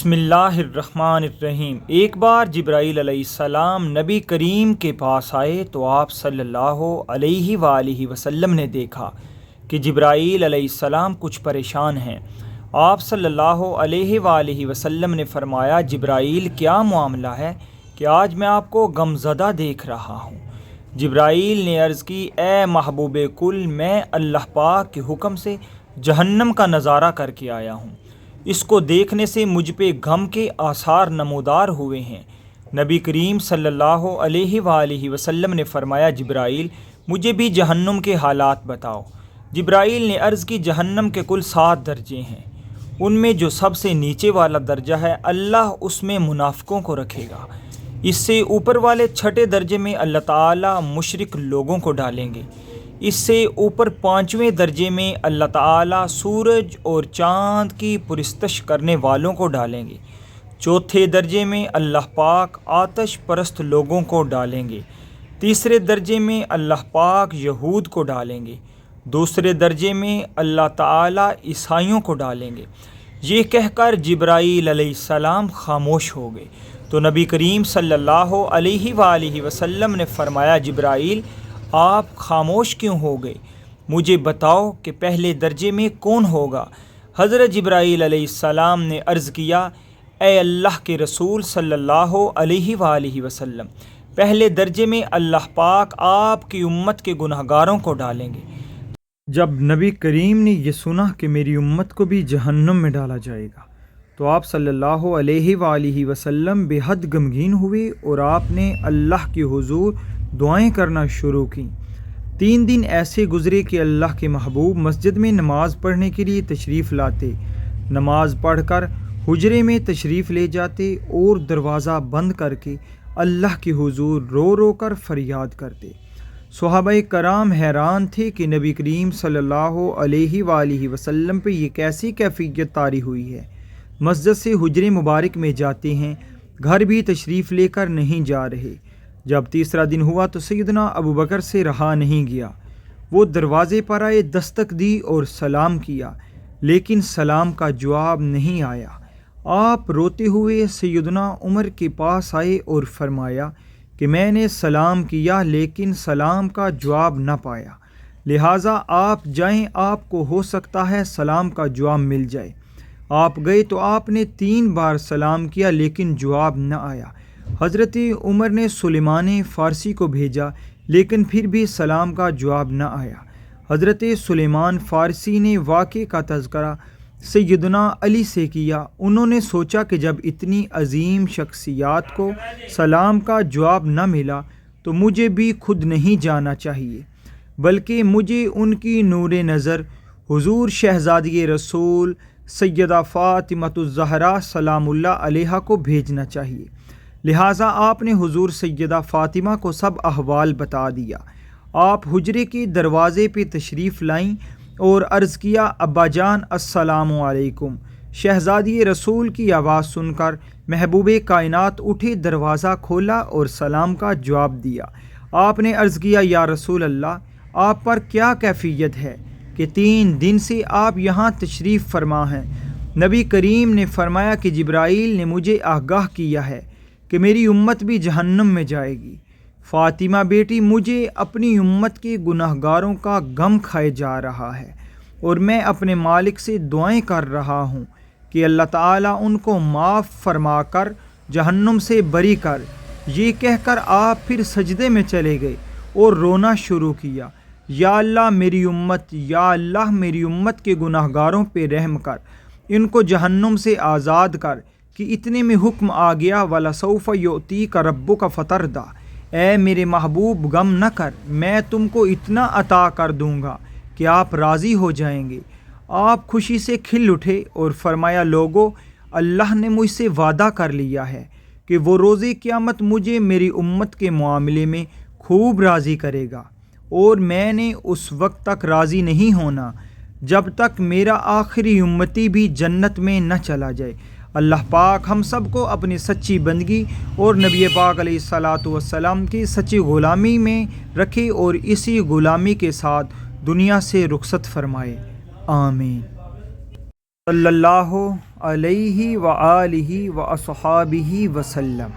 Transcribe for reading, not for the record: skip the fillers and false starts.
بسم اللہ الرحمن الرحیم۔ ایک بار جبرائیل علیہ السلام نبی کریم کے پاس آئے تو آپ صلی اللہ علیہ وآلہ وسلم نے دیکھا کہ جبرائیل علیہ السلام کچھ پریشان ہیں۔ آپ صلی اللہ علیہ وآلہ وسلم نے فرمایا، جبرائیل کیا معاملہ ہے کہ آج میں آپ کو غمزدہ دیکھ رہا ہوں؟ جبرائیل نے عرض کی، اے محبوب کل، میں اللہ پاک کے حکم سے جہنم کا نظارہ کر کے آیا ہوں۔ اس کو دیکھنے سے مجھ پہ غم کے آثار نمودار ہوئے ہیں۔ نبی کریم صلی اللہ علیہ وآلہ وسلم نے فرمایا، جبرائیل مجھے بھی جہنم کے حالات بتاؤ۔ جبرائیل نے عرض کی، جہنم کے کل 7 درجے ہیں، ان میں جو سب سے نیچے والا درجہ ہے اللہ اس میں منافقوں کو رکھے گا۔ اس سے اوپر والے 6 درجے میں اللہ تعالیٰ مشرک لوگوں کو ڈالیں گے۔ اس سے اوپر 5ویں درجے میں اللہ تعالیٰ سورج اور چاند کی پرستش کرنے والوں کو ڈالیں گے۔ 4تھے درجے میں اللہ پاک آتش پرست لوگوں کو ڈالیں گے۔ 3رے درجے میں اللہ پاک یہود کو ڈالیں گے۔ 2 درجے میں اللہ تعالیٰ عیسائیوں کو ڈالیں گے۔ یہ کہہ کر جبرائیل علیہ السلام خاموش ہو گئے تو نبی کریم صلی اللہ علیہ وآلہ وسلم نے فرمایا، جبرائیل آپ خاموش کیوں ہو گئے؟ مجھے بتاؤ کہ پہلے درجے میں کون ہوگا؟ حضرت جبرائیل علیہ السلام نے عرض کیا، اے اللہ کے رسول صلی اللہ علیہ وآلہ وسلم، پہلے درجے میں اللہ پاک آپ کی امت کے گناہگاروں کو ڈالیں گے۔ جب نبی کریم نے یہ سنا کہ میری امت کو بھی جہنم میں ڈالا جائے گا تو آپ صلی اللہ علیہ وآلہ وسلم بے حد غمگین ہوئے اور آپ نے اللہ کے حضور دعائیں کرنا شروع کیں۔ 3 دن ایسے گزرے کہ اللہ کے محبوب مسجد میں نماز پڑھنے کے لیے تشریف لاتے، نماز پڑھ کر حجرے میں تشریف لے جاتے اور دروازہ بند کر کے اللہ کے حضور رو رو کر فریاد کرتے۔ صحابہ کرام حیران تھے کہ نبی کریم صلی اللہ علیہ وآلہ وسلم پہ یہ کیسی کیفیت طاری ہوئی ہے۔ مسجد سے حجرے مبارک میں جاتے ہیں، گھر بھی تشریف لے کر نہیں جا رہے۔ جب 3را دن ہوا تو سیدنا ابو بکر سے رہا نہیں گیا، وہ دروازے پر آئے، دستک دی اور سلام کیا، لیکن سلام کا جواب نہیں آیا۔ آپ روتے ہوئے سیدنا عمر کے پاس آئے اور فرمایا کہ میں نے سلام کیا لیکن سلام کا جواب نہ پایا، لہٰذا آپ جائیں، آپ کو ہو سکتا ہے سلام کا جواب مل جائے۔ آپ گئے تو آپ نے 3 بار سلام کیا لیکن جواب نہ آیا۔ حضرت عمر نے سلیمان فارسی کو بھیجا لیکن پھر بھی سلام کا جواب نہ آیا۔ حضرت سلیمان فارسی نے واقعے کا تذکرہ سیدنا علی سے کیا۔ انہوں نے سوچا کہ جب اتنی عظیم شخصیات کو سلام کا جواب نہ ملا تو مجھے بھی خود نہیں جانا چاہیے، بلکہ مجھے ان کی نور نظر حضور شہزادی رسول سیدہ فاطمۃ الزہرا سلام اللہ علیہا کو بھیجنا چاہیے۔ لہٰذا آپ نے حضور سیدہ فاطمہ کو سب احوال بتا دیا۔ آپ حجرے کے دروازے پہ تشریف لائیں اور عرض کیا، ابا جان السلام علیکم۔ شہزادی رسول کی آواز سن کر محبوب کائنات اٹھے، دروازہ کھولا اور سلام کا جواب دیا۔ آپ نے عرض کیا، یا رسول اللہ، آپ پر کیا کیفیت ہے کہ 3 دن سے آپ یہاں تشریف فرما ہیں؟ نبی کریم نے فرمایا کہ جبرائیل نے مجھے آگاہ کیا ہے کہ میری امت بھی جہنم میں جائے گی۔ فاطمہ بیٹی، مجھے اپنی امت کے گناہگاروں کا غم کھائے جا رہا ہے اور میں اپنے مالک سے دعائیں کر رہا ہوں کہ اللہ تعالیٰ ان کو معاف فرما کر جہنم سے بری کر۔ یہ کہہ کر آپ پھر سجدے میں چلے گئے اور رونا شروع کیا، یا اللہ میری امت، یا اللہ میری امت کے گناہگاروں پہ رحم کر، ان کو جہنم سے آزاد کر۔ کہ اتنے میں حکم آ گیا، وَلَسَوْفَ يُعْطِيكَ رَبُّكَ فَتَرْضَىٰ، اے میرے محبوب غم نہ کر، میں تم کو اتنا عطا کر دوں گا کہ آپ راضی ہو جائیں گے۔ آپ خوشی سے کھل اٹھے اور فرمایا، لوگو، اللہ نے مجھ سے وعدہ کر لیا ہے کہ وہ روز قیامت مجھے میری امت کے معاملے میں خوب راضی کرے گا، اور میں نے اس وقت تک راضی نہیں ہونا جب تک میرا آخری امتی بھی جنت میں نہ چلا جائے۔ اللہ پاک ہم سب کو اپنی سچی بندگی اور نبی پاک علیہ الصلاۃ والسلام کی سچی غلامی میں رکھے اور اسی غلامی کے ساتھ دنیا سے رخصت فرمائے، آمین۔ صلی اللہ علیہ وآلہ واصحابہ وسلم۔